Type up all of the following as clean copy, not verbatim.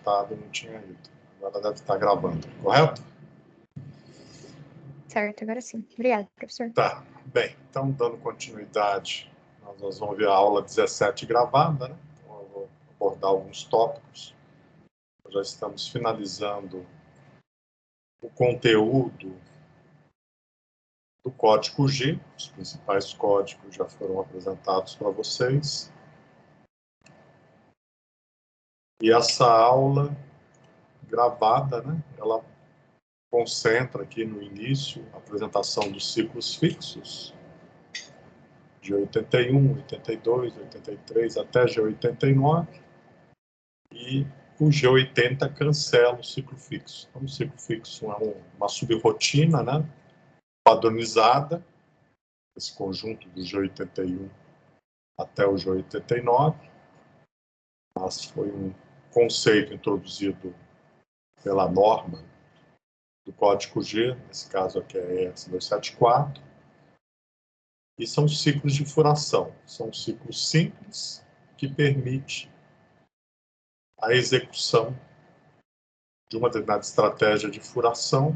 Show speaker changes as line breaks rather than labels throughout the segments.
apresentado e não tinha ido. Agora deve estar gravando, correto?
Certo, agora sim. Obrigada, professor.
Tá, bem, então dando continuidade, nós vamos ver a aula 17 gravada, né? Então eu vou abordar alguns tópicos. Já estamos finalizando o conteúdo do Código G, os principais códigos já foram apresentados para vocês. E essa aula gravada, né, ela concentra aqui no início a apresentação dos ciclos fixos, de 81, 82, 83 até G89, e o G80 cancela o ciclo fixo. Então, o ciclo fixo é uma subrotina, né, padronizada, esse conjunto do G81 até o G89, mas foi um conceito introduzido pela norma do Código G, nesse caso aqui é ES274, e são ciclos de furação. São ciclos simples que permitem a execução de uma determinada estratégia de furação,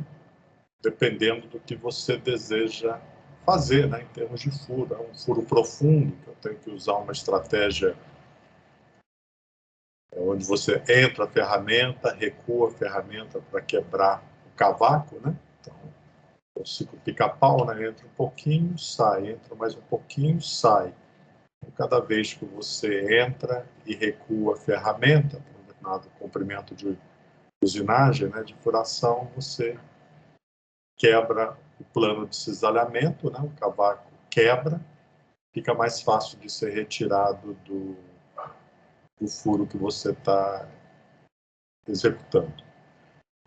dependendo do que você deseja fazer, né, em termos de furo. É um furo profundo, que eu tenho que usar uma estratégia onde você entra a ferramenta, recua a ferramenta para quebrar o cavaco, né? Então, o ciclo pica-pau, né? Entra um pouquinho, sai, entra mais um pouquinho, sai. Então, cada vez que você entra e recua a ferramenta para um determinado comprimento de usinagem, né, de furação, você quebra o plano de cisalhamento, né? O cavaco quebra, fica mais fácil de ser retirado do furo que você está executando.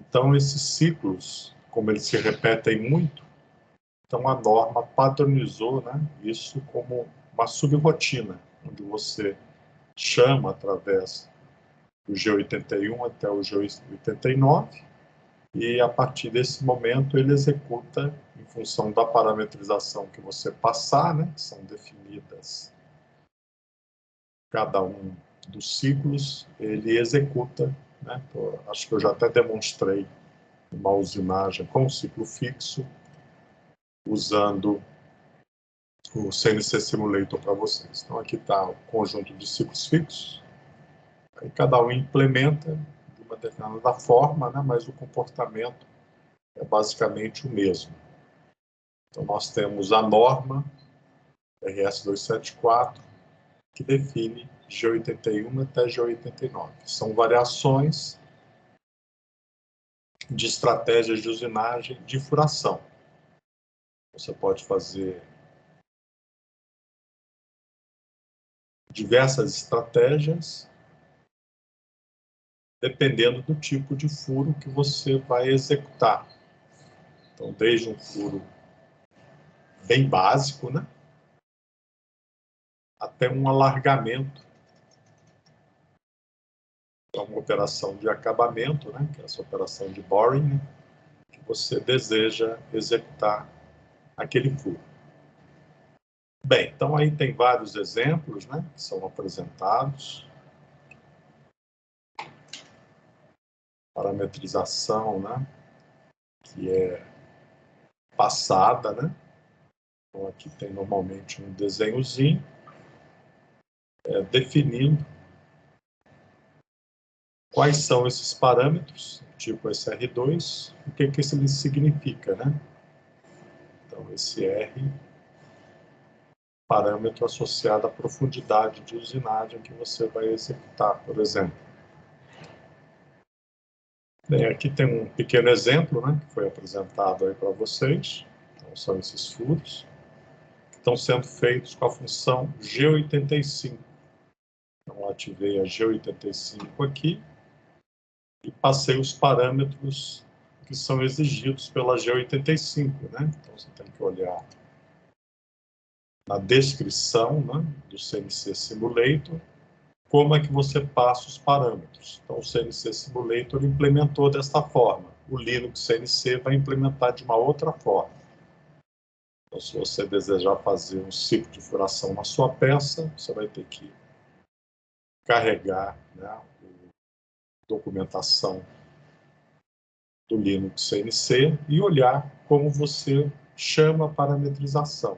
Então, esses ciclos, como eles se repetem muito, então a norma padronizou, né, isso como uma subrotina, onde você chama através do G81 até o G89, e a partir desse momento ele executa em função da parametrização que você passar, né, que são definidas cada um dos ciclos, ele executa, né, acho que eu já até demonstrei uma usinagem com ciclo fixo, usando o CNC Simulator para vocês. Então, aqui está o conjunto de ciclos fixos. Aí cada um implementa de uma determinada forma, né, mas o comportamento é basicamente o mesmo. Então, nós temos a norma RS274, que define G81 até G89. São variações de estratégias de usinagem de furação. Você pode fazer diversas estratégias, dependendo do tipo de furo que você vai executar. Então, desde um furo bem básico, né, até um alargamento para uma operação de acabamento, né, que é essa operação de boring, né, que você deseja executar aquele furo. Bem, então aí tem vários exemplos, né, que são apresentados. Parametrização, né, que é passada, né. Então aqui tem normalmente um desenhozinho definindo quais são esses parâmetros, tipo SR2, o que isso significa, né? Então, esse R, parâmetro associado à profundidade de usinagem que você vai executar, por exemplo. Bem, aqui tem um pequeno exemplo, né, que foi apresentado aí para vocês. Então, são esses furos que estão sendo feitos com a função G85. Então, ativei a G85 aqui e passei os parâmetros que são exigidos pela G85, né? Então, você tem que olhar na descrição, né, do CNC Simulator, como é que você passa os parâmetros. Então, o CNC Simulator implementou desta forma. O Linux CNC vai implementar de uma outra forma. Então, se você desejar fazer um ciclo de furação na sua peça, você vai ter que carregar, né, o documentação do Linux CNC e olhar como você chama a parametrização.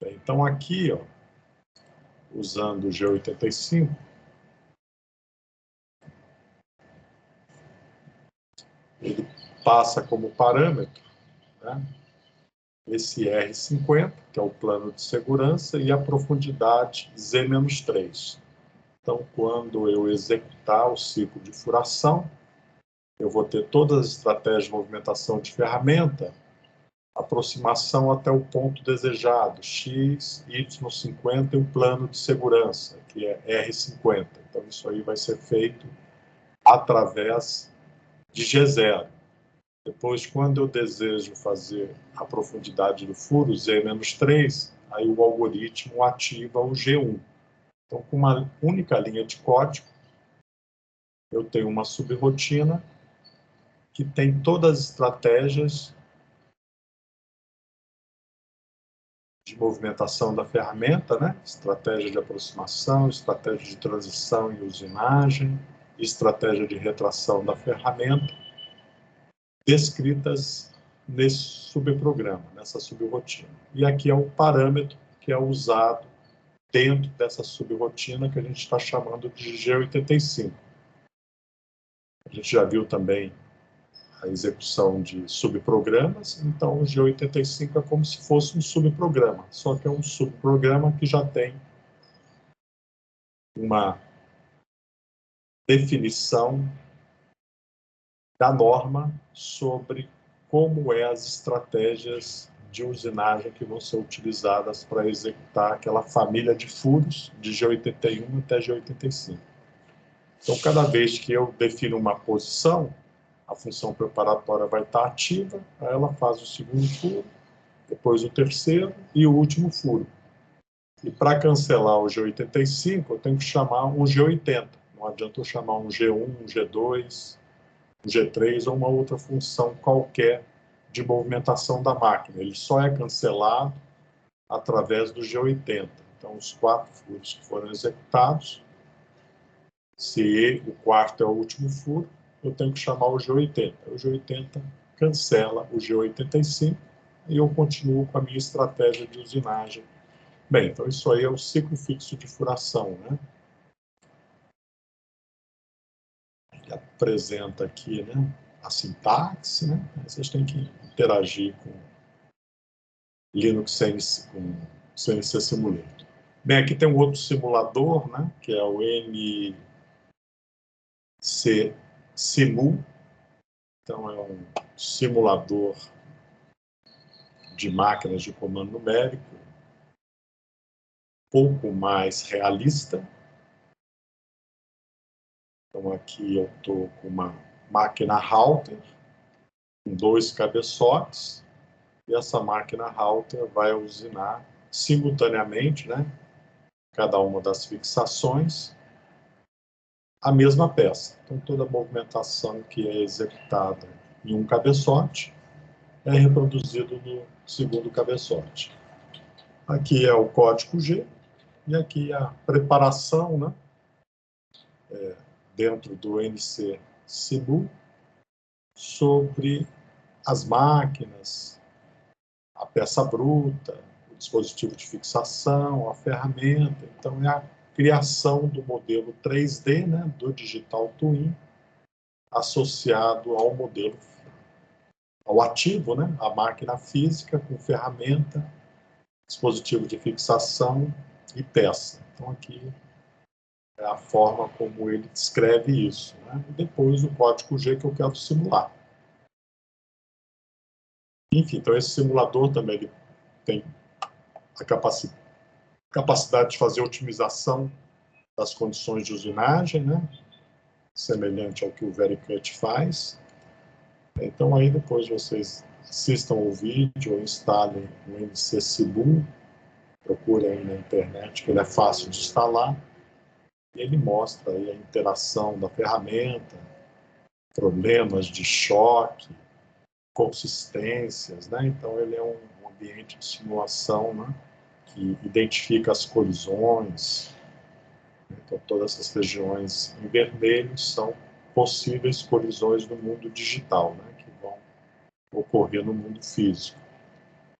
Então, aqui, ó, usando o G85, ele passa como parâmetro, né, esse R50, que é o plano de segurança, e a profundidade Z-3. Então, quando eu executar o ciclo de furação, eu vou ter todas as estratégias de movimentação de ferramenta, aproximação até o ponto desejado, X, Y50 e o plano de segurança, que é R50. Então, isso aí vai ser feito através de G0. Depois, quando eu desejo fazer a profundidade do furo, Z-3, aí o algoritmo ativa o G1. Então, com uma única linha de código, eu tenho uma subrotina que tem todas as estratégias de movimentação da ferramenta, né? Estratégia de aproximação, estratégia de transição e usinagem, estratégia de retração da ferramenta, descritas nesse subprograma, nessa subrotina. E aqui é o parâmetro que é usado dentro dessa subrotina que a gente está chamando de G85. A gente já viu também a execução de subprogramas, então o G85 é como se fosse um subprograma, só que é um subprograma que já tem uma definição da norma sobre como as estratégias de usinagem que vão ser utilizadas para executar aquela família de furos de G81 até G85. Então, cada vez que eu defino uma posição, a função preparatória vai estar ativa, aí ela faz o segundo furo, depois o terceiro e o último furo. E para cancelar o G85, eu tenho que chamar um G80. Não adianta eu chamar um G1, um G2, um G3 ou uma outra função qualquer de movimentação da máquina. Ele só é cancelado através do G80. Então, os 4 furos que foram executados, se o quarto é o último furo, eu tenho que chamar o G80. O G80 cancela o G85 e eu continuo com a minha estratégia de usinagem. Bem, então isso aí é o ciclo fixo de furação, né? Ele apresenta aqui, né, a sintaxe, né? Vocês têm que interagir com Linux CNC, com CNC Simulator. Bem, aqui tem um outro simulador, né, que é o NC Simul. Então, é um simulador de máquinas de comando numérico, pouco mais realista. Então, aqui eu estou com uma máquina Halter, com 2 cabeçotes, e essa máquina Halter vai usinar simultaneamente, né, cada uma das fixações, a mesma peça. Então, toda a movimentação que é executada em um cabeçote é reproduzido no segundo cabeçote. Aqui é o código G, e aqui a preparação, né, dentro do NC Simul, sobre as máquinas, a peça bruta, o dispositivo de fixação, a ferramenta. Então, é a criação do modelo 3D, né, do Digital Twin, associado ao modelo, ao ativo, né, a máquina física com ferramenta, dispositivo de fixação e peça. Então, aqui é a forma como ele descreve isso, né? E depois o código G que eu quero simular. Enfim, então esse simulador também ele tem a capacidade de fazer otimização das condições de usinagem, né? Semelhante ao que o Vericut faz. Então aí depois vocês assistam o vídeo ou instalem o NC Simul, procurem aí na internet, que ele é fácil de instalar, e ele mostra aí a interação da ferramenta, problemas de choque, consistências, né? Então ele é um ambiente de simulação, né, que identifica as colisões. Então, todas essas regiões em vermelho são possíveis colisões no mundo digital, né, que vão ocorrer no mundo físico.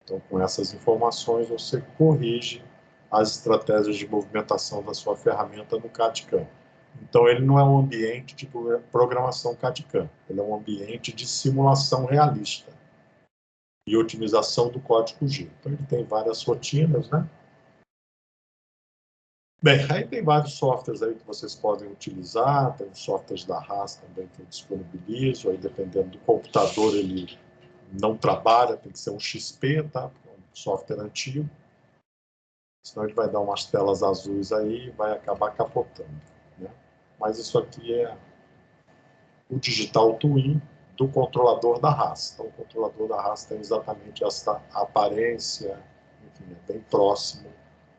Então, com essas informações, você corrige as estratégias de movimentação da sua ferramenta no CAD/CAM. Então, ele não é um ambiente de programação CAD/CAM, ele é um ambiente de simulação realista e otimização do código G. Então, ele tem várias rotinas, né? Bem, aí tem vários softwares aí que vocês podem utilizar, tem os softwares da RAS também que eu disponibilizo, aí dependendo do computador ele não trabalha, tem que ser um XP, tá? Porque é um software antigo, senão ele vai dar umas telas azuis aí e vai acabar capotando, né? Mas isso aqui é o Digital Twin do controlador da RAS. Então, o controlador da RAS tem exatamente essa aparência, enfim, é bem próximo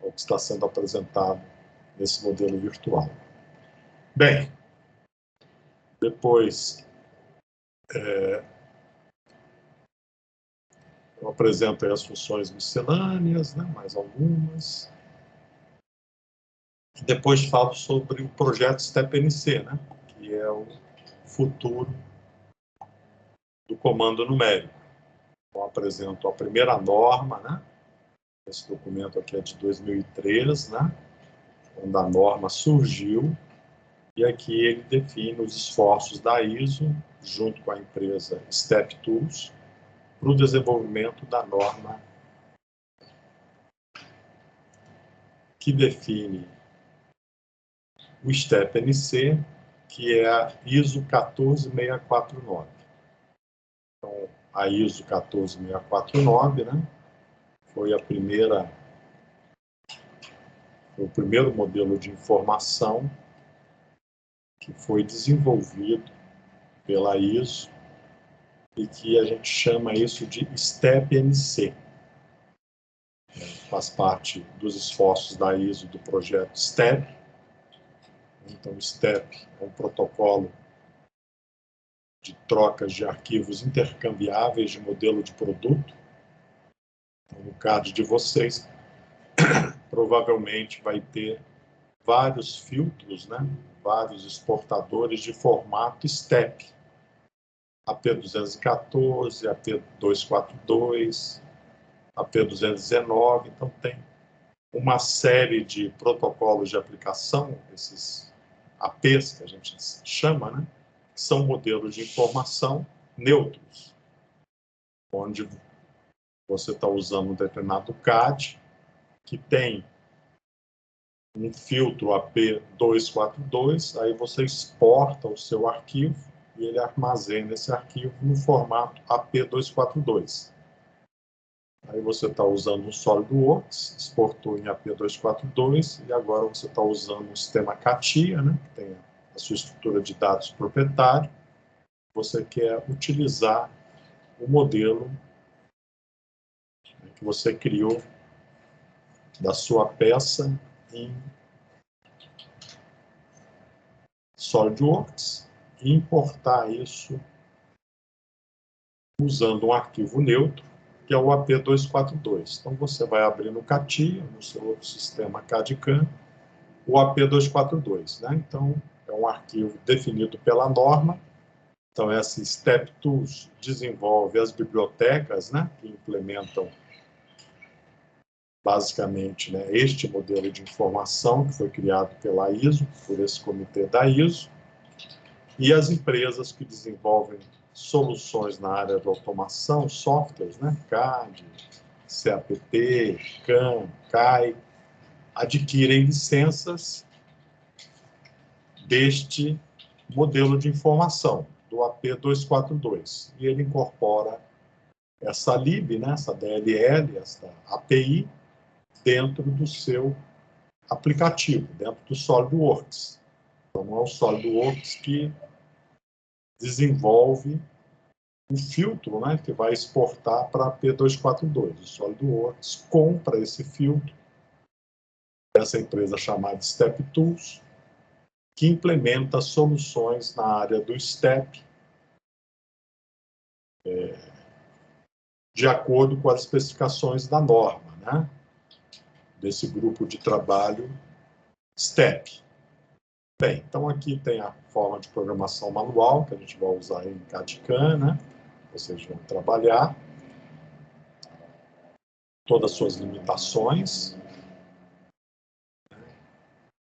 ao que está sendo apresentado nesse modelo virtual. Bem, depois eu apresento aí as funções miscelâneas, né, mais algumas. Depois falo sobre o projeto STEP-NC, né, que é o futuro do comando numérico. Então, apresento a primeira norma, né, esse documento aqui é de 2003, né, quando a norma surgiu, e aqui ele define os esforços da ISO, junto com a empresa Step Tools, para o desenvolvimento da norma que define o STEP-NC, que é a ISO 14649. Então, a ISO 14649, né, foi o primeiro modelo de informação que foi desenvolvido pela ISO e que a gente chama isso de STEP-NC. Faz parte dos esforços da ISO do projeto STEP. Então, o STEP é um protocolo de trocas de arquivos intercambiáveis de modelo de produto. Então, no CAD de vocês, provavelmente vai ter vários filtros, né? Vários exportadores de formato STEP. AP214, AP242, AP219. Então, tem uma série de protocolos de aplicação, esses APs que a gente chama, né? Que são modelos de informação neutros, onde você está usando um determinado CAD que tem um filtro AP242, aí você exporta o seu arquivo e ele armazena esse arquivo no formato AP242. Aí você está usando o SolidWorks, exportou em AP242, e agora você está usando o sistema CATIA, né, que tem a sua estrutura de dados proprietário. Você quer utilizar o modelo que você criou da sua peça em SolidWorks e importar isso usando um arquivo neutro, que é o AP242. Então, você vai abrir no CATIA, no seu outro sistema CAD/CAM, o AP242, né? Então, é um arquivo definido pela norma. Então, essa Step Tools desenvolve as bibliotecas, né, que implementam basicamente, né, este modelo de informação que foi criado pela ISO, por esse comitê da ISO, e as empresas que desenvolvem soluções na área de automação, softwares, né, CAD, CAPP, CAM, CAI, adquirem licenças deste modelo de informação, do AP242. E ele incorpora essa lib, né, essa DLL, essa API, dentro do seu aplicativo, dentro do SolidWorks. Então, é o SolidWorks que desenvolve o filtro, né, que vai exportar para AP242. O SolidWorks compra esse filtro dessa empresa chamada Step Tools, que implementa soluções na área do STEP de acordo com as especificações da norma, né, desse grupo de trabalho STEP. Bem, então aqui tem a forma de programação manual, que a gente vai usar em CAD/CAM, né? Vocês vão trabalhar. Todas as suas limitações.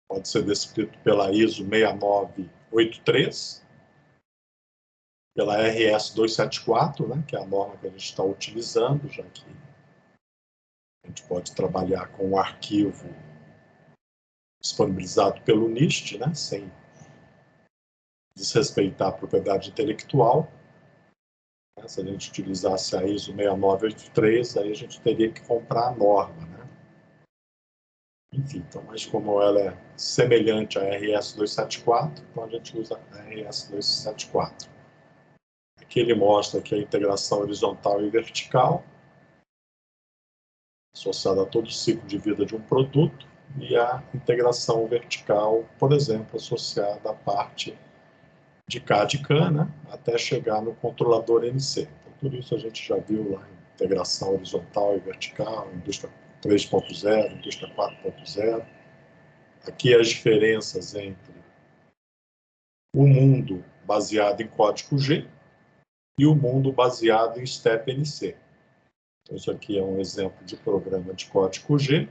Pode ser descrito pela ISO 6983, pela RS 274, né, que é a norma que a gente está utilizando, já que a gente pode trabalhar com o arquivo disponibilizado pelo NIST, né, sem desrespeitar a propriedade intelectual. Se a gente utilizasse a ISO 6983, aí a gente teria que comprar a norma, né? Enfim, então, mas como ela é semelhante à RS 274, então a gente usa a RS 274. Aqui ele mostra que a integração horizontal e vertical, associada a todo o ciclo de vida de um produto, e a integração vertical, por exemplo, associada à parte de CAD/CAM, né, até chegar no controlador NC. Então, tudo isso a gente já viu lá em integração horizontal e vertical, indústria 3.0, indústria 4.0. Aqui as diferenças entre o mundo baseado em código G e o mundo baseado em STEP NC. Então, isso aqui é um exemplo de programa de código G,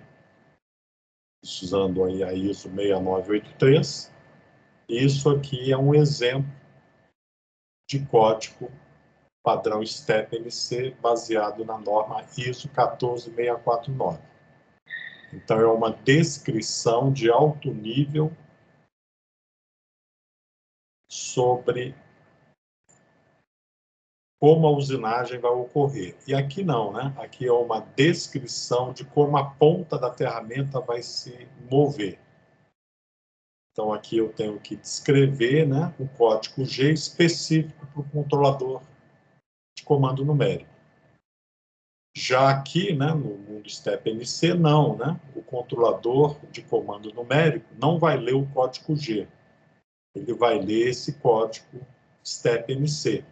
usando aí a ISO 6983. E isso aqui é um exemplo de código padrão STEP NC baseado na norma ISO 14649. Então, é uma descrição de alto nível sobre como a usinagem vai ocorrer. E aqui não, né? Aqui é uma descrição de como a ponta da ferramenta vai se mover. Então, aqui eu tenho que descrever, né, o código G específico para o controlador de comando numérico. Já aqui, né, no mundo STEP NC, não, né? O controlador de comando numérico não vai ler o código G. Ele vai ler esse código STEP NC.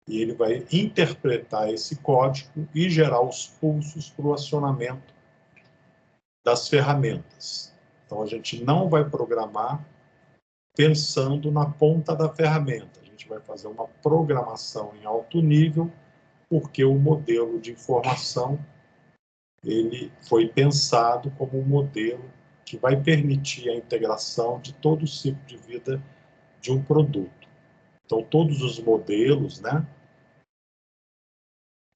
E ele vai interpretar esse código e gerar os pulsos para o acionamento das ferramentas. Então, a gente não vai programar pensando na ponta da ferramenta. A gente vai fazer uma programação em alto nível, porque o modelo de informação ele foi pensado como um modelo que vai permitir a integração de todo o ciclo de vida de um produto. Então, todos os modelos, né,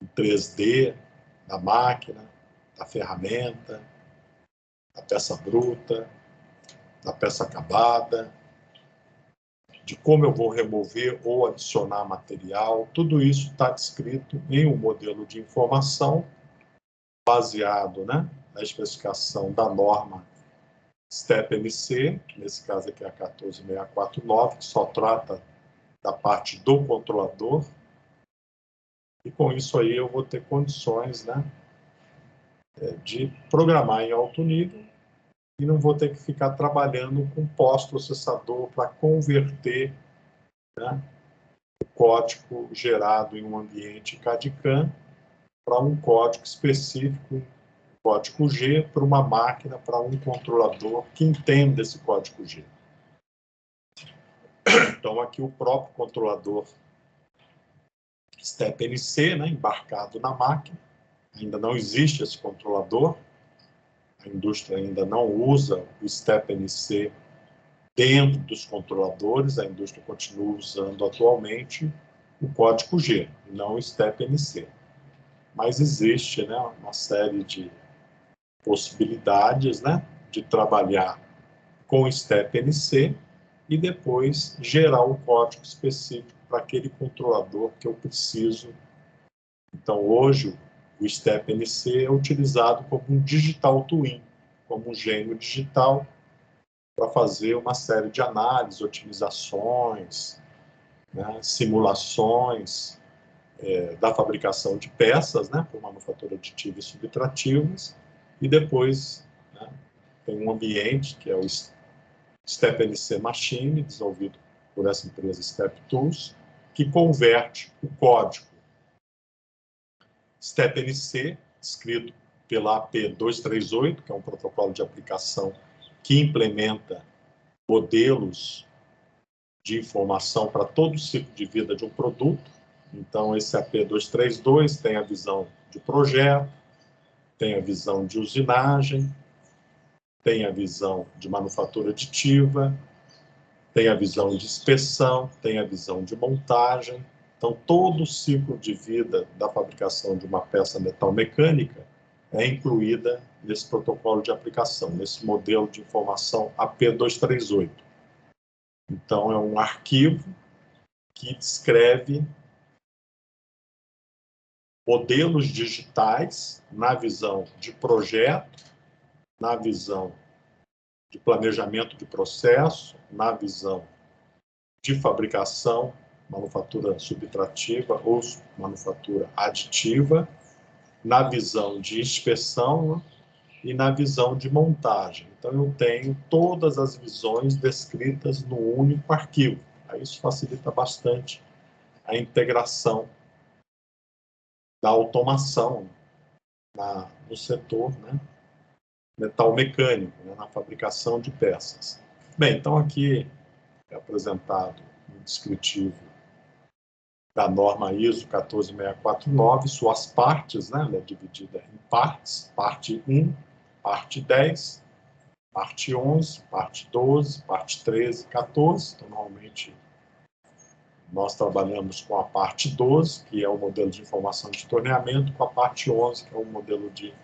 em 3D, da máquina, da ferramenta, da peça bruta, da peça acabada, de como eu vou remover ou adicionar material, tudo isso está descrito em um modelo de informação baseado, né, na especificação da norma STEP NC, que nesse caso aqui é a 14649, que só trata da parte do controlador, e com isso aí eu vou ter condições, né, de programar em alto nível e não vou ter que ficar trabalhando com pós-processador para converter, né, o código gerado em um ambiente CAD/CAM para um código específico, código G, para uma máquina, para um controlador que entenda esse código G. Então, aqui o próprio controlador STEP NC, né, embarcado na máquina, ainda não existe esse controlador, a indústria ainda não usa o STEP NC dentro dos controladores, a indústria continua usando atualmente o código G, não o STEP NC. Mas existe, né, uma série de possibilidades, né, de trabalhar com o STEP NC e depois gerar o código específico para aquele controlador que eu preciso. Então, hoje, o STEP NC é utilizado como um digital twin, como um gêmeo digital, para fazer uma série de análises, otimizações, né, simulações da fabricação de peças, né, por manufatura aditiva e subtrativas, e depois, né, tem um ambiente que é o STEP NC Machine, desenvolvido por essa empresa Step Tools, que converte o código STEP NC, escrito pela AP 238, que é um protocolo de aplicação que implementa modelos de informação para todo o ciclo de vida de um produto. Então, esse AP232 tem a visão de projeto, tem a visão de usinagem, tem a visão de manufatura aditiva, tem a visão de inspeção, tem a visão de montagem. Então, todo o ciclo de vida da fabricação de uma peça metal-mecânica é incluída nesse protocolo de aplicação, nesse modelo de informação AP238. Então, é um arquivo que descreve modelos digitais na visão de projeto, na visão de planejamento de processo, na visão de fabricação, manufatura subtrativa ou manufatura aditiva, na visão de inspeção e na visão de montagem. Então, eu tenho todas as visões descritas no único arquivo. Aí isso facilita bastante a integração da automação no setor, né, metal-mecânico, né, na fabricação de peças. Bem, então aqui é apresentado um descritivo da norma ISO 14649, suas partes, né, ela é dividida em partes, parte 1, parte 10, parte 11, parte 12, parte 13, 14. Então, normalmente, nós trabalhamos com a parte 12, que é o modelo de informação de torneamento, com a parte 11, que é o modelo de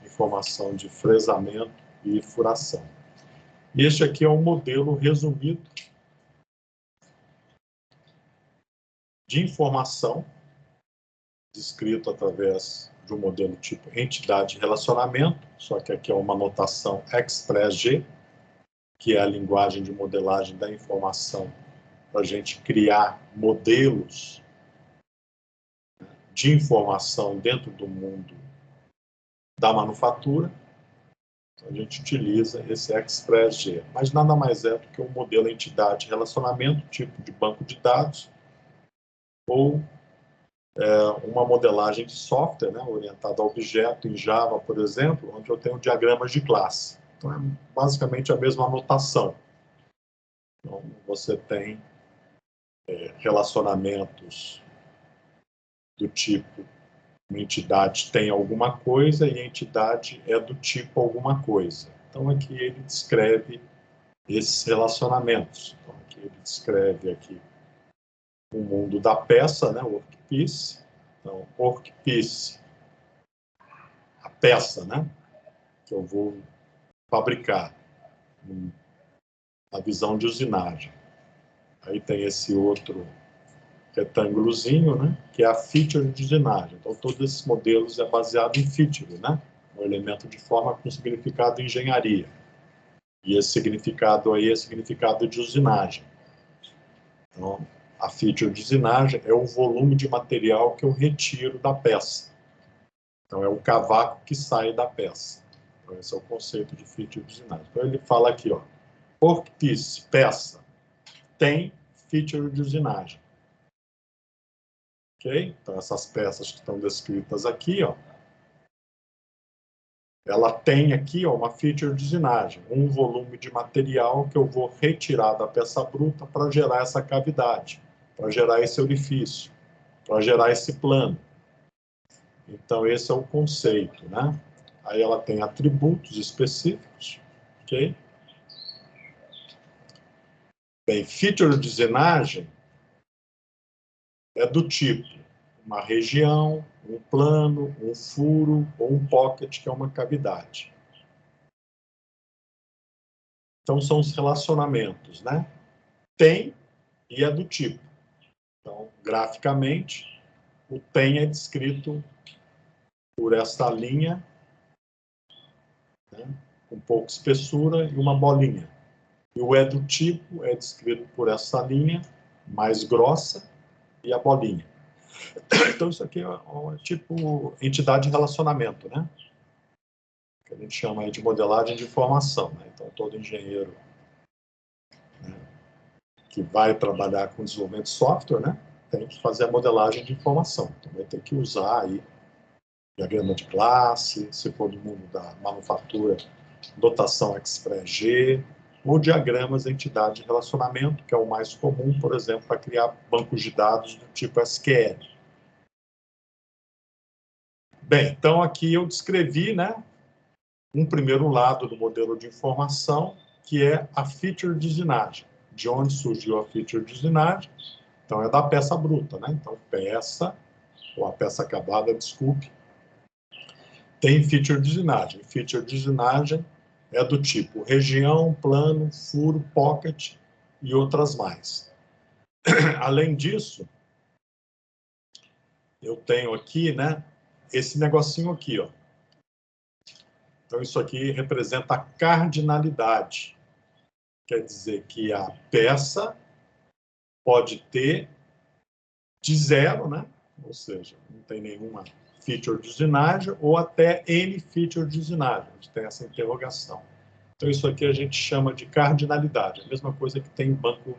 informação de fresamento e furação. E este aqui é um modelo resumido de informação, descrito através de um modelo tipo entidade relacionamento, só que aqui é uma notação Express-G, que é a linguagem de modelagem da informação para a gente criar modelos de informação dentro do mundo da manufatura. Então, a gente utiliza esse Express-G, mas nada mais é do que um modelo entidade relacionamento, tipo de banco de dados, ou uma modelagem de software, né, orientada a objeto em Java, por exemplo, onde eu tenho diagramas de classe. Então, é basicamente a mesma notação. Então, você tem relacionamentos do tipo, uma entidade tem alguma coisa e a entidade é do tipo alguma coisa. Então, aqui ele descreve esses relacionamentos. Então, aqui ele descreve aqui o mundo da peça, né, workpiece. Então, workpiece, a peça, né, que eu vou fabricar, a visão de usinagem. Aí tem esse outro retângulozinho, né, que é a feature de usinagem. Então, todos esses modelos é baseado em feature, né, um elemento de forma com significado em engenharia. E esse significado aí é significado de usinagem. Então, a feature de usinagem é o volume de material que eu retiro da peça. Então, é o cavaco que sai da peça. Então, esse é o conceito de feature de usinagem. Então, ele fala aqui, ó, workpiece, peça, tem feature de usinagem. Ok? Então, essas peças que estão descritas aqui, ó, ela tem aqui, ó, uma feature de usinagem, um volume de material que eu vou retirar da peça bruta para gerar essa cavidade, para gerar esse orifício, para gerar esse plano. Então, esse é o conceito, né? Aí ela tem atributos específicos, ok? Bem, feature de usinagem é do tipo uma região, um plano, um furo ou um pocket, que é uma cavidade. Então, são os relacionamentos, né? Tem e é do tipo. Então, graficamente, o tem é descrito por essa linha, né, com pouca espessura e uma bolinha. E o é do tipo é descrito por essa linha mais grossa e a bolinha. Então, isso aqui é tipo entidade de relacionamento, né? Que a gente chama aí de modelagem de informação, né? Então, todo engenheiro, né, que vai trabalhar com desenvolvimento de software, né, tem que fazer a modelagem de informação. Então, vai ter que usar aí diagrama de classe, se for do mundo da manufatura, dotação Express-G, ou diagramas entidade relacionamento, que é o mais comum, por exemplo, para criar bancos de dados do tipo SQL. Bem, então aqui eu descrevi, né, um primeiro lado do modelo de informação, que é a feature de usinagem. De onde surgiu a feature de usinagem? Então, é da peça bruta, né? Então, peça, ou a peça acabada, desculpe, tem feature de usinagem. Feature de usinagem é do tipo região, plano, furo, pocket e outras mais. Além disso, eu tenho aqui, né, esse negocinho aqui, ó. Então, isso aqui representa a cardinalidade. Quer dizer que a peça pode ter de zero, né? Ou seja, não tem nenhuma feature de usinagem, ou até N feature de usinagem, onde tem essa interrogação. Então, isso aqui a gente chama de cardinalidade, a mesma coisa que tem em banco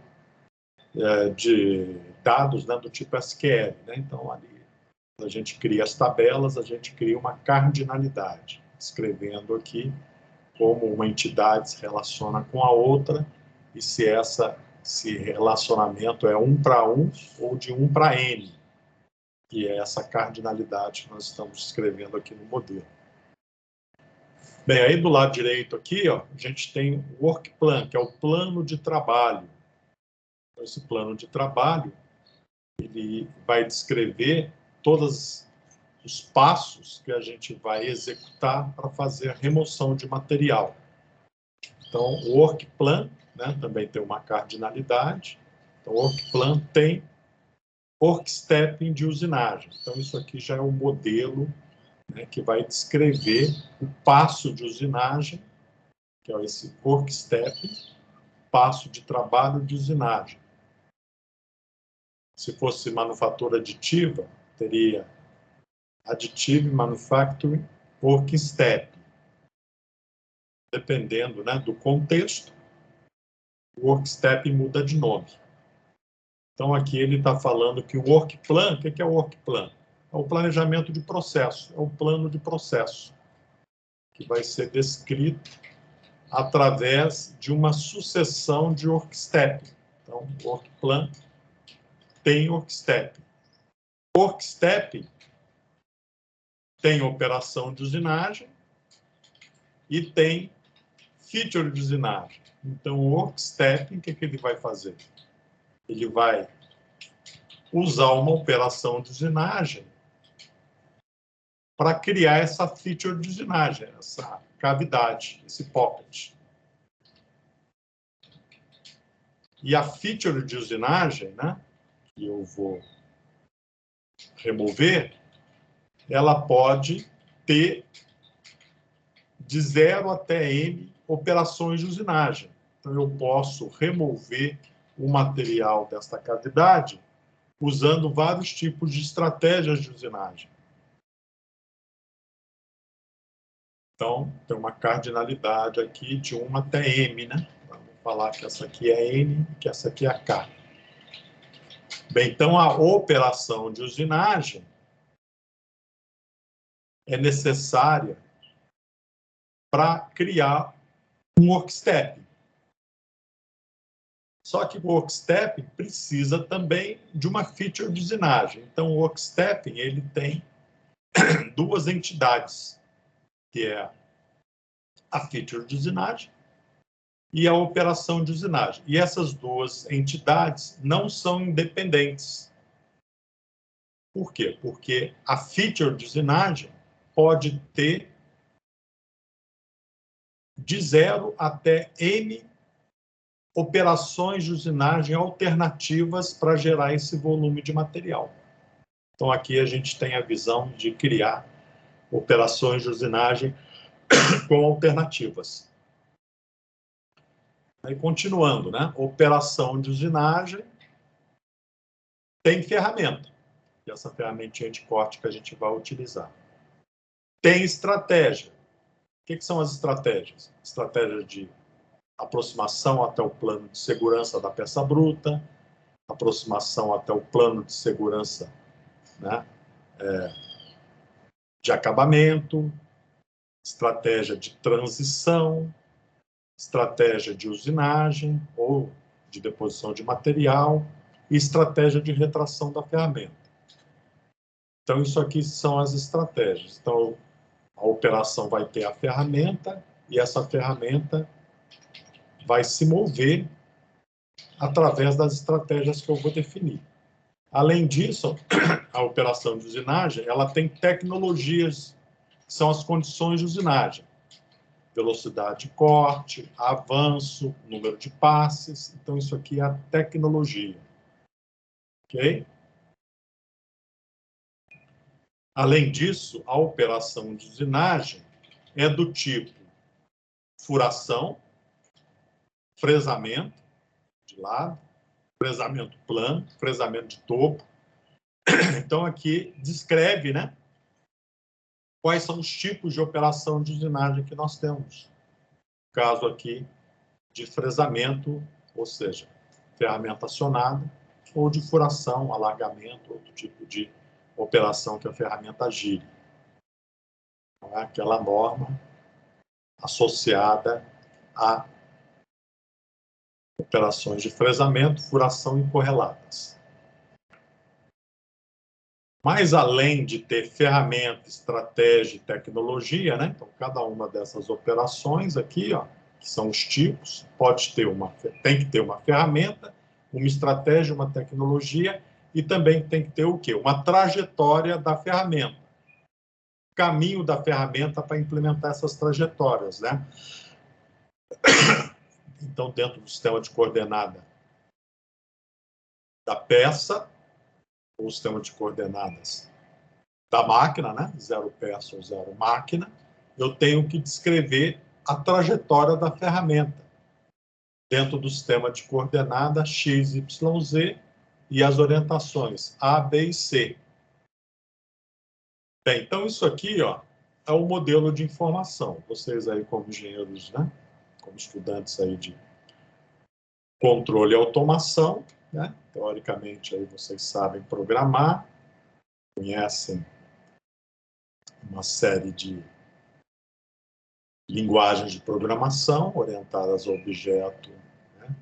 de dados, né, do tipo SQL. Né? Então, ali, a gente cria as tabelas, a gente cria uma cardinalidade, escrevendo aqui como uma entidade se relaciona com a outra e se esse relacionamento é 1 para 1 ou de 1 para N, que é essa cardinalidade que nós estamos escrevendo aqui no modelo. Bem, aí do lado direito aqui, ó, a gente tem o work plan, que é o plano de trabalho. Então, esse plano de trabalho, ele vai descrever todos os passos que a gente vai executar para fazer a remoção de material. Então, o work plan, né, também tem uma cardinalidade. Então, o work plan tem work stepping de usinagem. Então, isso aqui já é um modelo, né, que vai descrever o passo de usinagem, que é esse work stepping, passo de trabalho de usinagem. Se fosse manufatura aditiva, teria Additive Manufacturing Work Step. Dependendo, né, do contexto, o work step muda de nome. Então, aqui ele está falando que o work plan, o que é o work plan? É o planejamento de processo, é o plano de processo, que vai ser descrito através de uma sucessão de work step. Então, o work plan tem work step. Work step tem operação de usinagem e tem feature de usinagem. Então, o work step, o que ele vai fazer? Ele vai usar uma operação de usinagem para criar essa feature de usinagem, essa cavidade, esse pocket. E a feature de usinagem, né, que eu vou remover, ela pode ter de 0 até N operações de usinagem. Então, eu posso remover o material desta cavidade usando vários tipos de estratégias de usinagem. Então, tem uma cardinalidade aqui de 1 até M, né? Vamos falar que essa aqui é N e que essa aqui é K. Bem, então, a operação de usinagem é necessária para criar um work step. Só que o work step precisa também de uma feature de usinagem. Então, o work step ele tem duas entidades, que é a feature de usinagem e a operação de usinagem. E essas duas entidades não são independentes. Por quê? Porque a feature de usinagem pode ter de 0 até N operações de usinagem alternativas para gerar esse volume de material. Então, aqui a gente tem a visão de criar operações de usinagem com alternativas. Aí, continuando, né? Operação de usinagem tem ferramenta. E essa ferramentinha de corte que a gente vai utilizar. Tem estratégia. O que são as estratégias? Estratégia de aproximação até o plano de segurança da peça bruta, aproximação até o plano de segurança, né, de acabamento, estratégia de transição, estratégia de usinagem ou de deposição de material e estratégia de retração da ferramenta. Então, isso aqui são as estratégias. Então, a operação vai ter a ferramenta e essa ferramenta vai se mover através das estratégias que eu vou definir. Além disso, a operação de usinagem, ela tem tecnologias, que são as condições de usinagem. Velocidade de corte, avanço, número de passes. Então, isso aqui é a tecnologia. Ok? Além disso, a operação de usinagem é do tipo furação, fresamento de lado, fresamento plano, fresamento de topo. Então, aqui descreve, né, quais são os tipos de operação de usinagem que nós temos. No caso aqui de fresamento, ou seja, ferramenta acionada, ou de furação, alargamento, outro tipo de operação que a ferramenta gire. Não é aquela norma associada a operações de fresamento, furação e correlatas. Mas, além de ter ferramenta, estratégia e tecnologia, né? Então, cada uma dessas operações aqui, ó, que são os tipos, tem que ter uma ferramenta, uma estratégia, uma tecnologia, e também tem que ter o quê? Uma trajetória da ferramenta. Caminho da ferramenta para implementar essas trajetórias, né? Então, dentro do sistema de coordenada da peça, ou sistema de coordenadas da máquina, né? 0 peça ou 0 máquina, eu tenho que descrever a trajetória da ferramenta dentro do sistema de coordenada x, y, z e as orientações A, B e C. Bem, então isso aqui, ó, é o modelo de informação. Vocês aí como engenheiros, né? Como estudantes aí de controle e automação, né? Teoricamente aí vocês sabem programar, conhecem uma série de linguagens de programação orientadas ao objeto, né?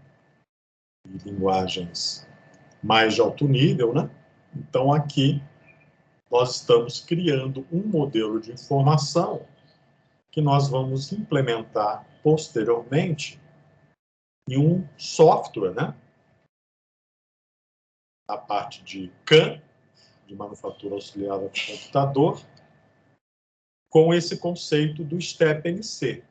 E linguagens mais de alto nível, né? Então, aqui, nós estamos criando um modelo de informação que nós vamos implementar posteriormente em um software, né? A parte de CAM, de manufatura auxiliada de computador, com esse conceito do STEP-NC.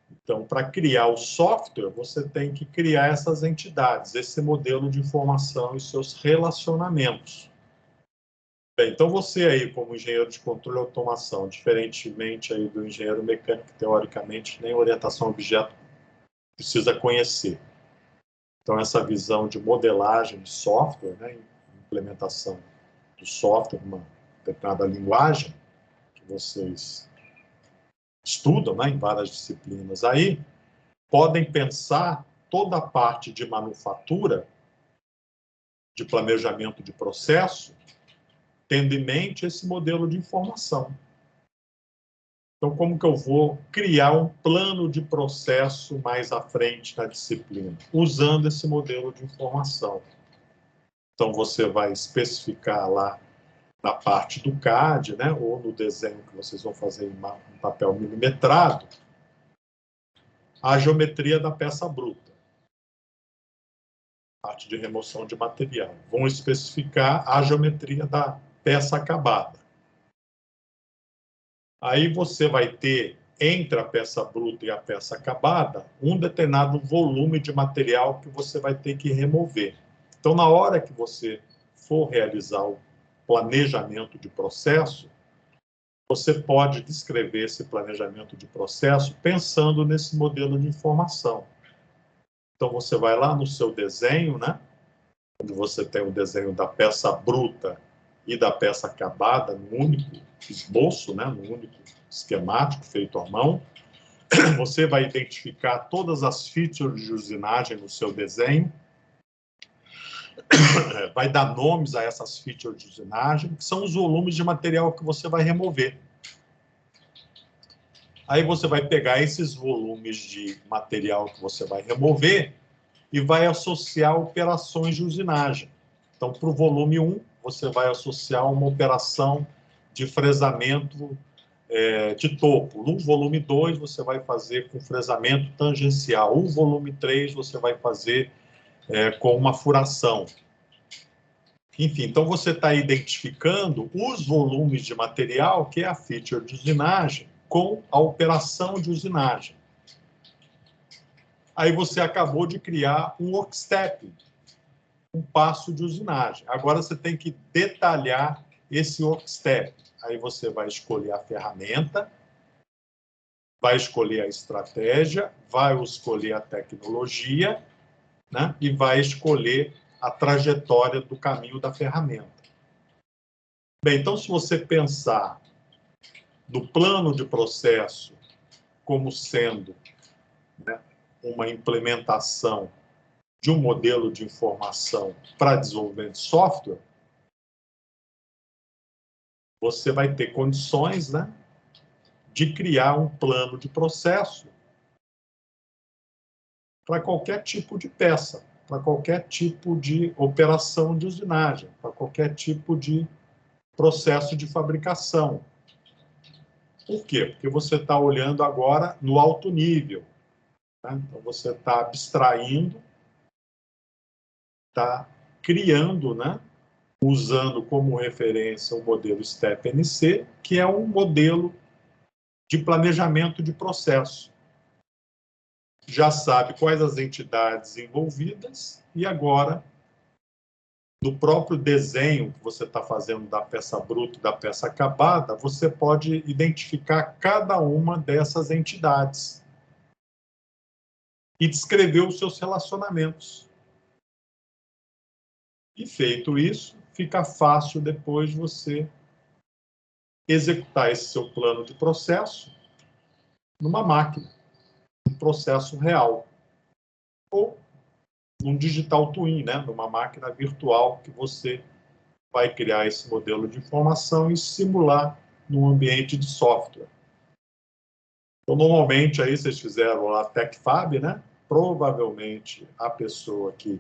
Então, para criar o software, você tem que criar essas entidades, esse modelo de informação e seus relacionamentos. Bem, então, você aí, como engenheiro de controle e automação, diferentemente aí do engenheiro mecânico, teoricamente, nem orientação a objeto precisa conhecer. Então, essa visão de modelagem de software, né, implementação do software, uma determinada linguagem, que vocês estudam, né, em várias disciplinas aí, podem pensar toda a parte de manufatura, de planejamento de processo, tendo em mente esse modelo de informação. Então, como que eu vou criar um plano de processo mais à frente na disciplina? Usando esse modelo de informação. Então, você vai especificar lá na parte do CAD, né, ou no desenho que vocês vão fazer em papel milimetrado, a geometria da peça bruta. Parte de remoção de material. Vão especificar a geometria da peça acabada. Aí você vai ter, entre a peça bruta e a peça acabada, um determinado volume de material que você vai ter que remover. Então, na hora que você for realizar o planejamento de processo, você pode descrever esse planejamento de processo pensando nesse modelo de informação. Então, você vai lá no seu desenho, né? Onde você tem o desenho da peça bruta e da peça acabada, no único esboço, né? No único esquemático feito à mão. Você vai identificar todas as features de usinagem no seu desenho, vai dar nomes a essas features de usinagem, que são os volumes de material que você vai remover. Aí você vai pegar esses volumes de material que você vai remover e vai associar operações de usinagem. Então, para o volume 1, você vai associar uma operação de fresamento de topo. No volume 2, você vai fazer com fresamento tangencial. O volume 3, você vai fazer com uma furação. Enfim, então você está identificando os volumes de material, que é a feature de usinagem, com a operação de usinagem. Aí você acabou de criar um workstep, um passo de usinagem. Agora você tem que detalhar esse workstep. Aí você vai escolher a ferramenta, vai escolher a estratégia, vai escolher a tecnologia, né? E vai escolher a trajetória do caminho da ferramenta. Bem, então, se você pensar no plano de processo como sendo, né, uma implementação de um modelo de informação para desenvolvimento de software, você vai ter condições, né, de criar um plano de processo para qualquer tipo de peça, para qualquer tipo de operação de usinagem, para qualquer tipo de processo de fabricação. Por quê? Porque você está olhando agora no alto nível, né? Então, você está abstraindo, está criando, né, usando como referência o modelo STEP-NC, que é um modelo de planejamento de processo. Já sabe quais as entidades envolvidas e agora, no próprio desenho que você está fazendo da peça bruta e da peça acabada, você pode identificar cada uma dessas entidades e descrever os seus relacionamentos. E feito isso, fica fácil depois você executar esse seu plano de processo numa máquina, um processo real, ou num digital twin, né, numa máquina virtual que você vai criar esse modelo de informação e simular num ambiente de software. Então, normalmente, aí vocês fizeram lá a TecFab, né? Provavelmente a pessoa que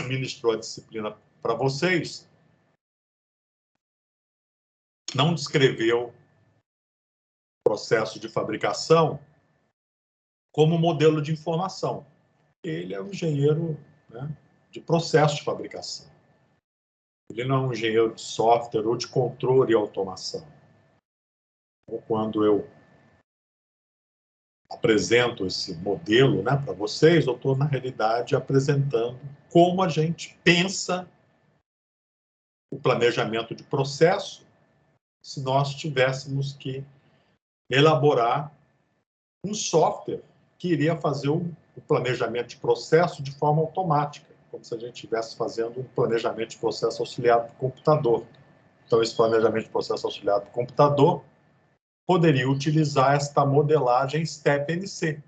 ministrou a disciplina para vocês não descreveu o processo de fabricação como modelo de informação. Ele é um engenheiro, né, de processo de fabricação. Ele não é um engenheiro de software ou de controle e automação. Então, quando eu apresento esse modelo, né, para vocês, eu estou, na realidade, apresentando como a gente pensa o planejamento de processo se nós tivéssemos que elaborar um software que iria fazer o planejamento de processo de forma automática, como se a gente estivesse fazendo um planejamento de processo auxiliado por computador. Então, esse planejamento de processo auxiliado por computador poderia utilizar esta modelagem STEP-NC.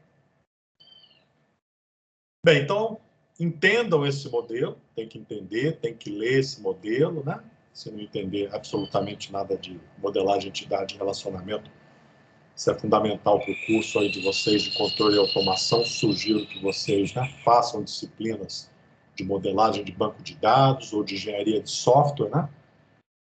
Bem, então, entendam esse modelo, tem que entender, tem que ler esse modelo, né? Se não entender absolutamente nada de modelagem, entidade e relacionamento, isso é fundamental para o curso aí de vocês de controle e automação. Sugiro que vocês, né, façam disciplinas de modelagem de banco de dados ou de engenharia de software, né,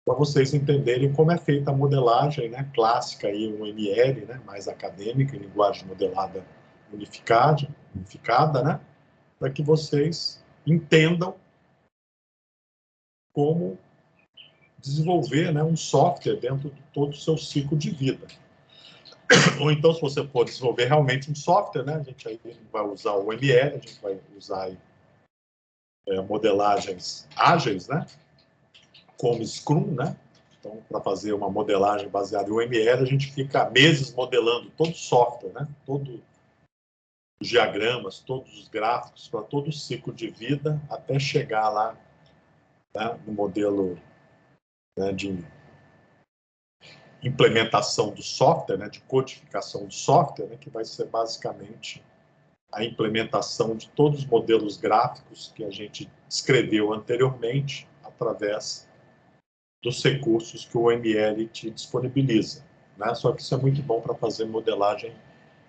para vocês entenderem como é feita a modelagem, né, clássica, aí, um ML, né, mais acadêmica, em linguagem modelada unificada, né, para que vocês entendam como desenvolver, né, um software dentro de todo o seu ciclo de vida. Ou então, se você for desenvolver realmente um software, né, a gente aí vai usar o ML, a gente vai usar aí, modelagens ágeis, né, como Scrum, né. Então, para fazer uma modelagem baseada em UML, a gente fica meses modelando todo o software, né, todos os diagramas, todos os gráficos, para todo o ciclo de vida, até chegar lá, né, no modelo, né, de implementação do software, né, de codificação do software, né, que vai ser basicamente a implementação de todos os modelos gráficos que a gente descreveu anteriormente através dos recursos que o ML te disponibiliza. né? Só que isso é muito bom para fazer modelagem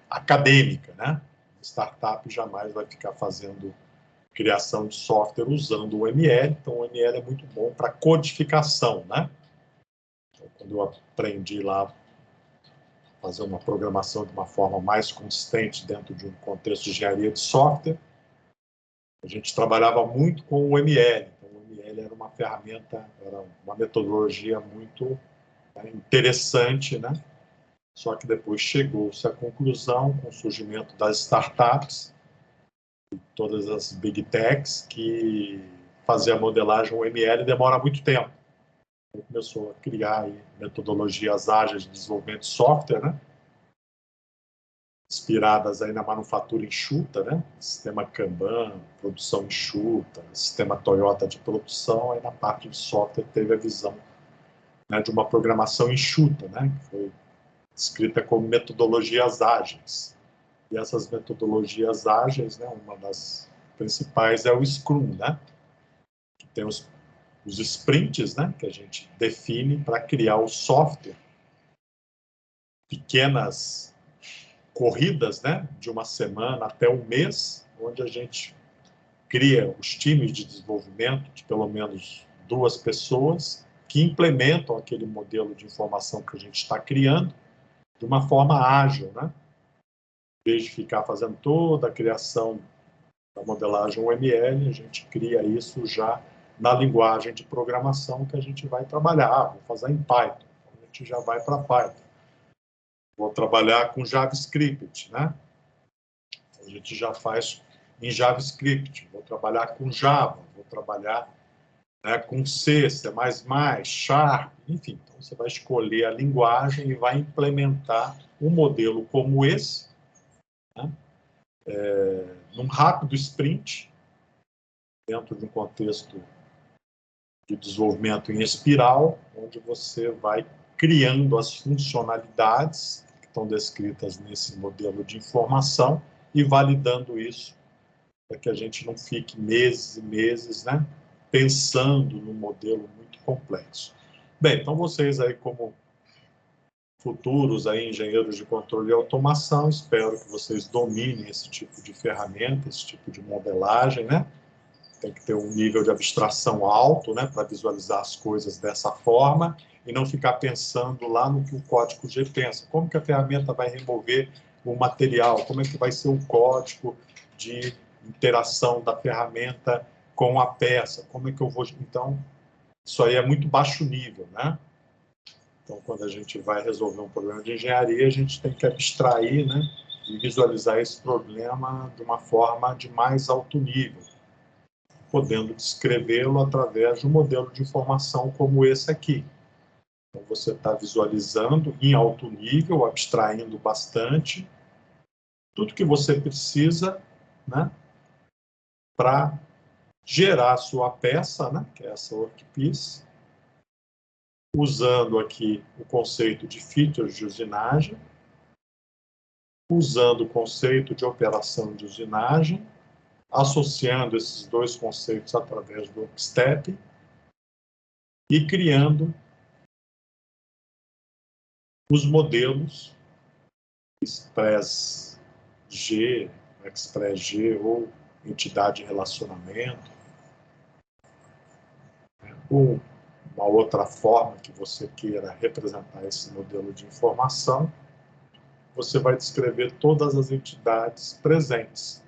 acadêmica, né? Startup jamais vai ficar fazendo criação de software usando o ML, então o ML é muito bom para codificação, né? Então, quando eu aprendi lá fazer uma programação de uma forma mais consistente dentro de um contexto de engenharia de software, a gente trabalhava muito com o ML. Então, o ML era uma ferramenta, era uma metodologia muito interessante, né? Só que depois chegou-se à conclusão, com o surgimento das startups, todas as big techs, que fazer a modelagem o ML demora muito tempo. Então, começou a criar aí metodologias ágeis de desenvolvimento de software, né? Inspiradas aí na manufatura enxuta, né? Sistema Kanban, produção enxuta, sistema Toyota de produção. Aí na parte de software teve a visão, né, de uma programação enxuta, né? Que foi descrita como metodologias ágeis. E essas metodologias ágeis, né, uma das principais é o Scrum, né? Que tem os sprints, né, que a gente define para criar o software, pequenas corridas, né, de uma semana até um mês, onde a gente cria os times de desenvolvimento de pelo menos 2 pessoas que implementam aquele modelo de informação que a gente está criando de uma forma ágil, né? Em vez de ficar fazendo toda a criação da modelagem UML, a gente cria isso já na linguagem de programação que a gente vai trabalhar. Vou fazer em Python, então a gente já vai para Python. Vou trabalhar com JavaScript, né? A gente já faz em JavaScript. Vou trabalhar com Java, vou trabalhar, né, com C, C++, Sharp, enfim. Então, você vai escolher a linguagem e vai implementar um modelo como esse, né, num rápido sprint, dentro de um contexto de desenvolvimento em espiral, onde você vai criando as funcionalidades que estão descritas nesse modelo de informação e validando isso para que a gente não fique meses e meses, né, pensando num modelo muito complexo. Bem, então vocês aí como futuros aí engenheiros de controle e automação, espero que vocês dominem esse tipo de ferramenta, esse tipo de modelagem, né? Tem que ter um nível de abstração alto, né, para visualizar as coisas dessa forma e não ficar pensando lá no que o código G pensa. Como que a ferramenta vai remover o material? Como é que vai ser o código de interação da ferramenta com a peça? Como é que eu vou... Então, isso aí é muito baixo nível, né? Então, quando a gente vai resolver um problema de engenharia, a gente tem que abstrair, né, e visualizar esse problema de uma forma de mais alto nível, podendo descrevê-lo através de um modelo de informação como esse aqui. Então, você está visualizando em alto nível, abstraindo bastante, tudo que você precisa, né, para gerar a sua peça, né, que é essa workpiece, usando aqui o conceito de features de usinagem, usando o conceito de operação de usinagem, associando esses dois conceitos através do Upstep e criando os modelos Express-G, Express-G ou entidade de relacionamento, né, ou uma outra forma que você queira representar esse modelo de informação, você vai descrever todas as entidades presentes.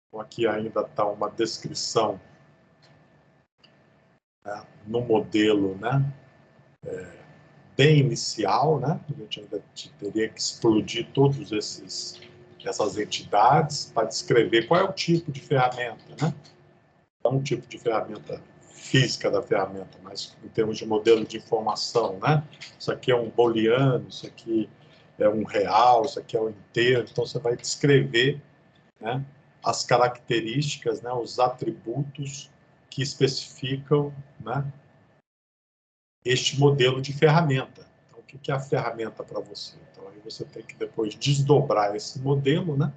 Então, aqui ainda está uma descrição, né, no modelo, né, bem inicial, né? A gente ainda teria que explodir todos essas entidades para descrever qual é o tipo de ferramenta, né? Não um tipo de ferramenta física da ferramenta, mas em termos de modelo de informação, né? Isso aqui é um booleano, isso aqui é um real, isso aqui é um inteiro. Então, você vai descrever, né, as características, né, os atributos que especificam, né, este modelo de ferramenta. Então, o que é a ferramenta para você? Então, aí você tem que depois desdobrar esse modelo, né,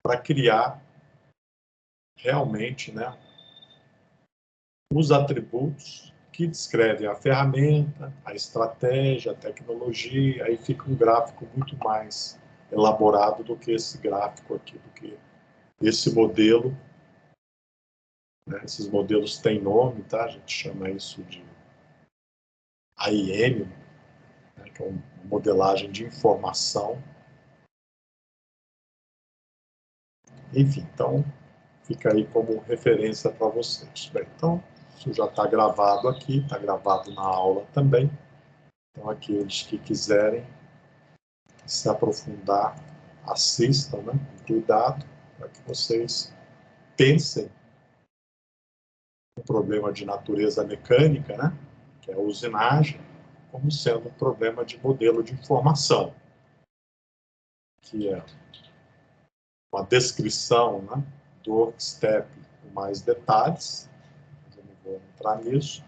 para criar realmente, né, os atributos que descreve a ferramenta, a estratégia, a tecnologia, aí fica um gráfico muito mais elaborado do que esse gráfico aqui, do que esse modelo. Né? Esses modelos têm nome, tá? A gente chama isso de AIM, né? Que é uma modelagem de informação. Enfim, então fica aí como referência para vocês. Bem, então, isso já está gravado aqui, está gravado na aula também. Então, aqueles que quiserem se aprofundar, assistam, né, com cuidado, para que vocês pensem um problema de natureza mecânica, né, que é a usinagem, como sendo um problema de modelo de informação, que é uma descrição, né, do workstep com mais detalhes, mas eu não vou entrar nisso,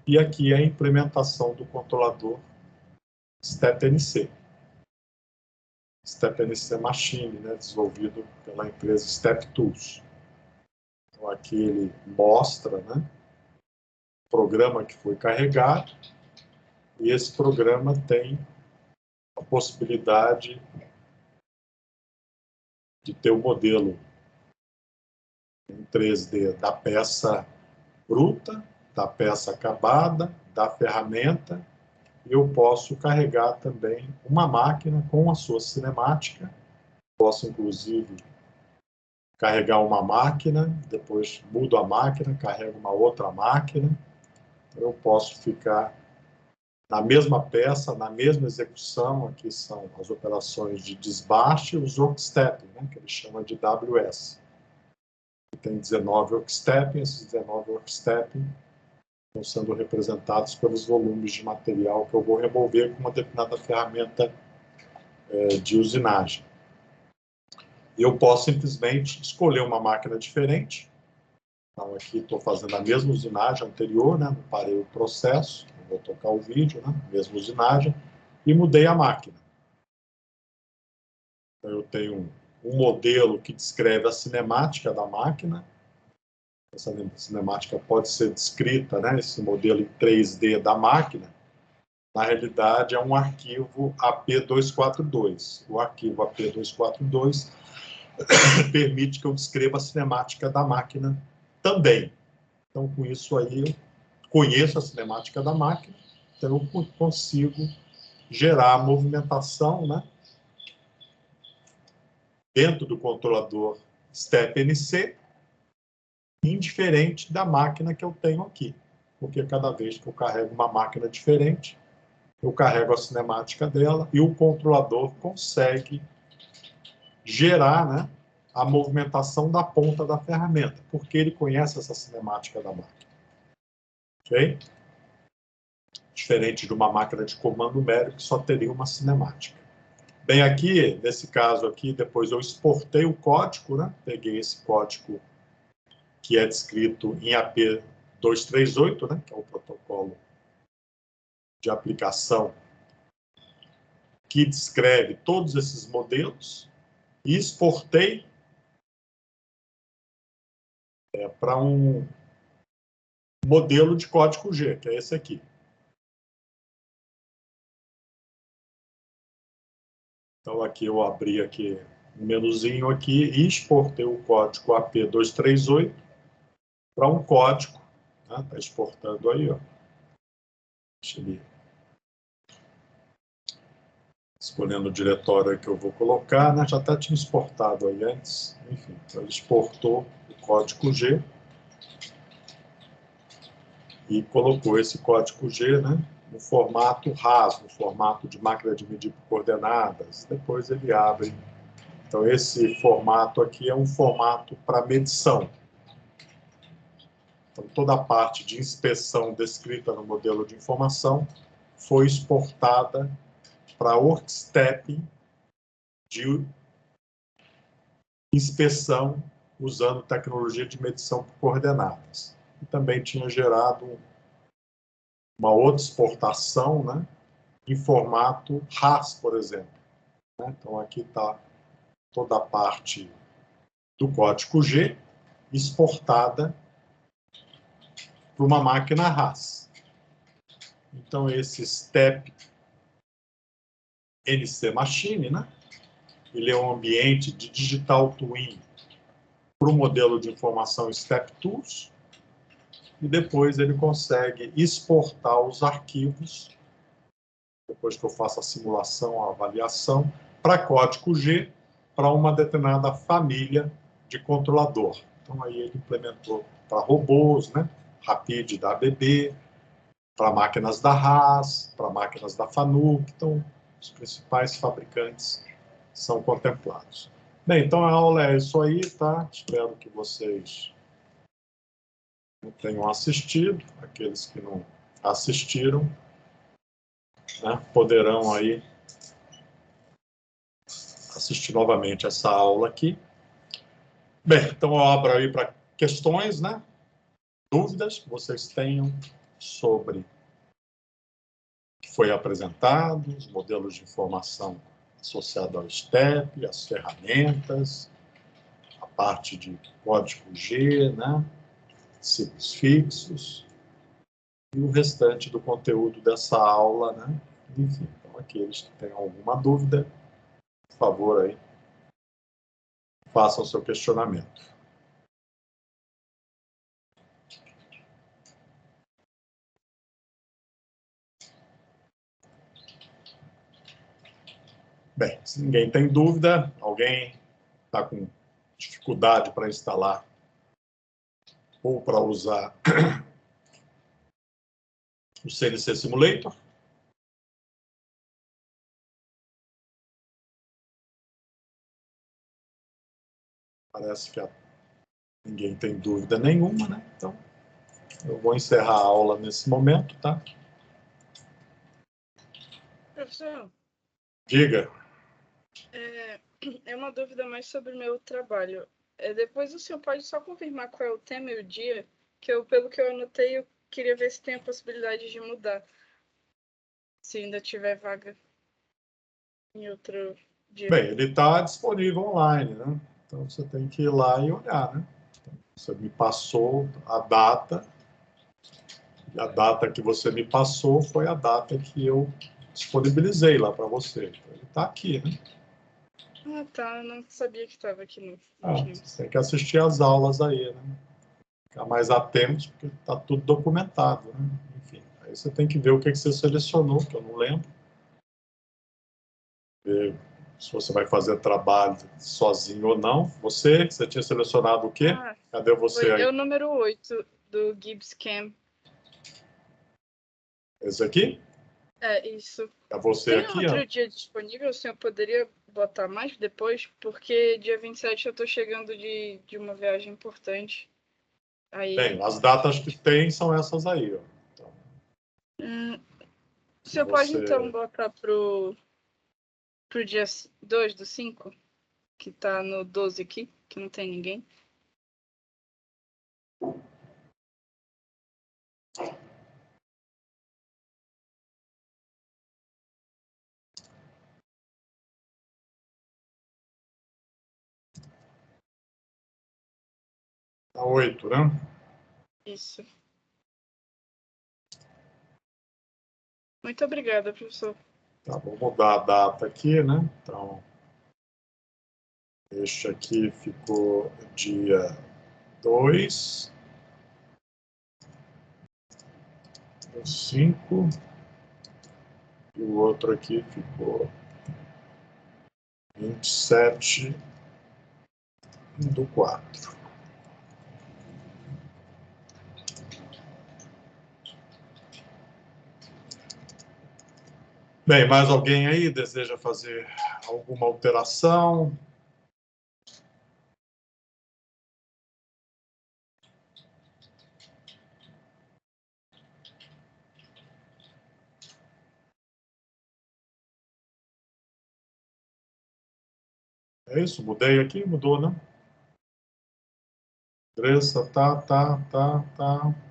e aqui é a implementação do controlador StepNC. StepNC Machine, né, desenvolvido pela empresa StepTools. Então, aqui ele mostra, né, o programa que foi carregado, e esse programa tem a possibilidade de ter o modelo em 3D da peça bruta, da peça acabada, da ferramenta, e eu posso carregar também uma máquina com a sua cinemática. Posso, inclusive, carregar uma máquina, depois mudo a máquina, carrego uma outra máquina. Então, eu posso ficar na mesma peça, na mesma execução. Aqui são as operações de desbaste e os workstepping, né, que ele chama de WS. Tem 19 workstepping, esses 19 workstepping estão sendo representados pelos volumes de material que eu vou remover com uma determinada ferramenta de usinagem. E eu posso simplesmente escolher uma máquina diferente. Então, aqui estou fazendo a mesma usinagem anterior, né? Não parei o processo, vou tocar o vídeo, né? Mesma usinagem, e mudei a máquina. Então, eu tenho um modelo que descreve a cinemática da máquina. Essa cinemática pode ser descrita, né? Esse modelo em 3D da máquina, na realidade, é um arquivo AP242. O arquivo AP242 permite que eu descreva a cinemática da máquina também. Então, com isso aí, eu conheço a cinemática da máquina, então eu consigo gerar a movimentação, né, dentro do controlador StepNC, indiferente da máquina que eu tenho aqui. Porque cada vez que eu carrego uma máquina diferente, eu carrego a cinemática dela e o controlador consegue gerar, né, a movimentação da ponta da ferramenta, porque ele conhece essa cinemática da máquina. Ok? Diferente de uma máquina de comando numérico que só teria uma cinemática. Bem, aqui, nesse caso aqui, depois eu exportei o código, né? Peguei esse código que é descrito em AP238, né? Que é o protocolo de aplicação que descreve todos esses modelos, e exportei para um modelo de código G, que é esse aqui. Então, aqui eu abri aqui um menuzinho aqui e exportei o código AP238 para um código. Está exportando aí, ó. Deixa ele escolhendo o diretório que eu vou colocar, né? Já até tinha exportado aí antes. Enfim, então ele exportou o código G e colocou esse código G, né, no formato RAS, no formato de máquina de medir por coordenadas. Depois ele abre. Então, esse formato aqui é um formato para medição. Então, toda a parte de inspeção descrita no modelo de informação foi exportada para workstep de inspeção usando tecnologia de medição por coordenadas. E também tinha gerado uma outra exportação, né, em formato RAS, por exemplo. Então, aqui está toda a parte do código G exportada para uma máquina RAS. Então, esse STEP NC Machine, né? Ele é um ambiente de Digital Twin para o modelo de informação STEP Tools, e depois ele consegue exportar os arquivos, depois que eu faço a simulação, a avaliação, para código G, para uma determinada família de controlador. Então, aí ele implementou para robôs, né? Rapid da ABB, para máquinas da Haas, para máquinas da Fanuc. Então, os principais fabricantes são contemplados. Bem, então a aula é isso aí, tá? Espero que vocês tenham assistido. Aqueles que não assistiram, né, poderão aí assistir novamente essa aula aqui. Bem, então eu abro aí para questões, né? Dúvidas que vocês tenham sobre o que foi apresentado, os modelos de informação associados ao STEP, as ferramentas, a parte de código G, né? Ciclos fixos, e o restante do conteúdo dessa aula, né? Enfim, então aqueles que tenham alguma dúvida, por favor, aí, façam o seu questionamento. Bem, se ninguém tem dúvida, alguém está com dificuldade para instalar ou para usar o CNC Simulator? Parece que ninguém tem dúvida nenhuma, né? Então, eu vou encerrar a aula nesse momento, tá?
Professor,
Diga.
é uma dúvida mais sobre o meu trabalho. Depois o senhor pode só confirmar qual é o tema e o dia, que eu, pelo que eu anotei, eu queria ver se tem a possibilidade de mudar, se ainda tiver vaga em outro dia.
Bem, ele está disponível online, né? Então, você tem que ir lá e olhar, né? Você me passou a data, e a data que você me passou foi a data que eu disponibilizei lá para você. Então, ele está aqui, né?
Ah, tá. Eu não sabia que estava aqui no Teams.
Você tem que assistir às aulas aí, né? Ficar mais atentos, porque está tudo documentado, né? Enfim, aí você tem que ver o que você selecionou, que eu não lembro. Ver se você vai fazer trabalho sozinho ou não. Você tinha selecionado o quê? Cadê você aí?
É o número 8 do Gibbs Cam.
Esse aqui?
É, isso.
É você
Tem
aqui,
outro
ó.
dia disponível? O senhor poderia botar mais depois? Porque dia 27 eu estou chegando de uma viagem importante. Aí...
Bem, as datas que tem são essas aí, ó. Então,
o senhor pode, então, botar pro dia 2/5, que tá no 12 aqui, que não tem ninguém?
Tá 8, né?
Isso. Muito obrigada, professor.
Tá, vou mudar a data aqui, né? Então, este aqui ficou dia 2, 5, e o outro aqui ficou 27/4. Bem, mais alguém aí deseja fazer alguma alteração? É isso? Mudei aqui? Mudou, né? Andressa, tá.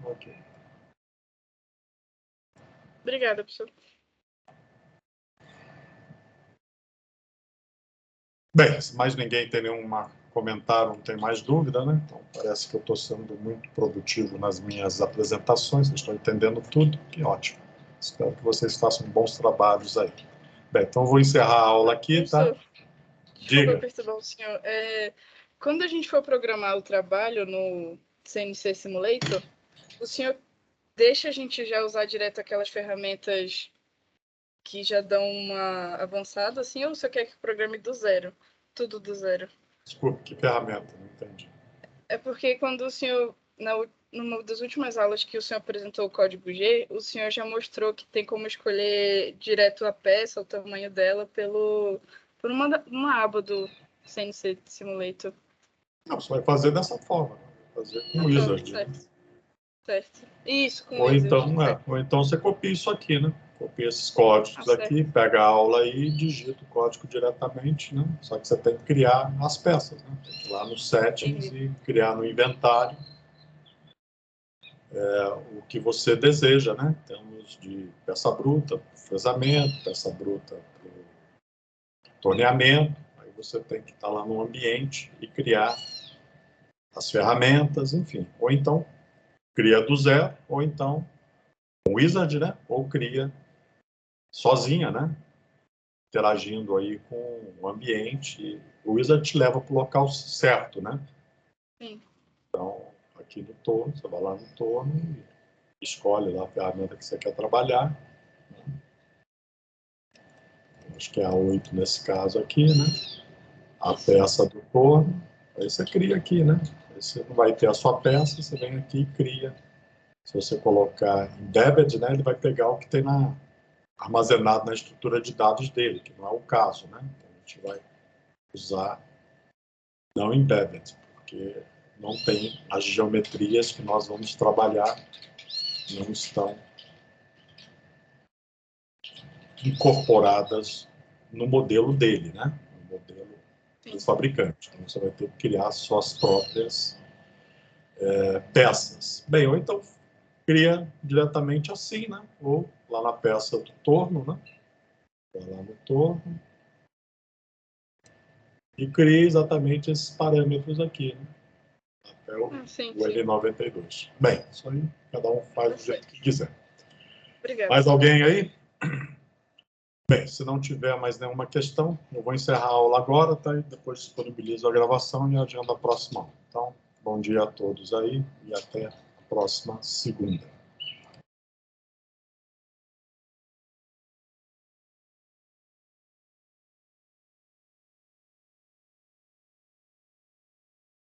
Ok.
Obrigada, professor.
Bem, se mais ninguém tem nenhum comentário, não tem mais dúvida, né? Então, parece que eu estou sendo muito produtivo nas minhas apresentações, estou entendendo tudo, que ótimo. Espero que vocês façam bons trabalhos aí. Bem, então vou encerrar a aula aqui, tá?
Desculpa perturbar o senhor. Quando a gente for programar o trabalho no CNC Simulator, o senhor deixa a gente já usar direto aquelas ferramentas que já dão uma avançada, assim, ou você quer que programe do zero? Tudo do zero?
Desculpa, que ferramenta? Não entendi.
É porque quando o senhor, numa das últimas aulas que o senhor apresentou o código G, o senhor já mostrou que tem como escolher direto a peça, o tamanho dela, por uma aba do CNC Simulator.
Não, você vai fazer dessa forma. Vai fazer com o Wizard.
Certo. Isso, com
ou
Wizard.
então você copia isso aqui, né? Copia esses códigos aqui, pega a aula aí e digita o código diretamente, né? Só que você tem que criar as peças, né? Tem que ir lá no settings e criar no inventário o que você deseja, né? Temos de peça bruta, fresamento, peça bruta para torneamento. Aí você tem que estar lá no ambiente e criar as ferramentas, enfim. Ou então cria do zero, ou então com Wizard, né? Ou cria sozinha, né? Interagindo aí com o ambiente. O Wizard te leva para o local certo, né?
Sim.
Então, aqui no torno, você vai lá no torno e escolhe lá a ferramenta que você quer trabalhar. Acho que é a 8 nesse caso aqui, né? A peça do torno. Aí você cria aqui, né? Aí você não vai ter a sua peça, você vem aqui e cria. Se você colocar embedded, né? Ele vai pegar o que tem armazenado na estrutura de dados dele, que não é o caso, né? Então, a gente vai usar não embedded, porque não tem as geometrias que nós vamos trabalhar, não estão incorporadas no modelo dele, né? No modelo do fabricante. Então, você vai ter que criar suas próprias peças. Bem, ou então cria diretamente assim, né? Ou lá na peça do torno, né? Vai lá no torno e cria exatamente esses parâmetros aqui, né? Até o L92. Bem, isso aí cada um faz do jeito que quiser.
Obrigada.
Mais alguém aí? Bem, se não tiver mais nenhuma questão, eu vou encerrar a aula agora, tá? E depois disponibilizo a gravação e agenda a próxima aula. Então, bom dia a todos aí e até a próxima segunda.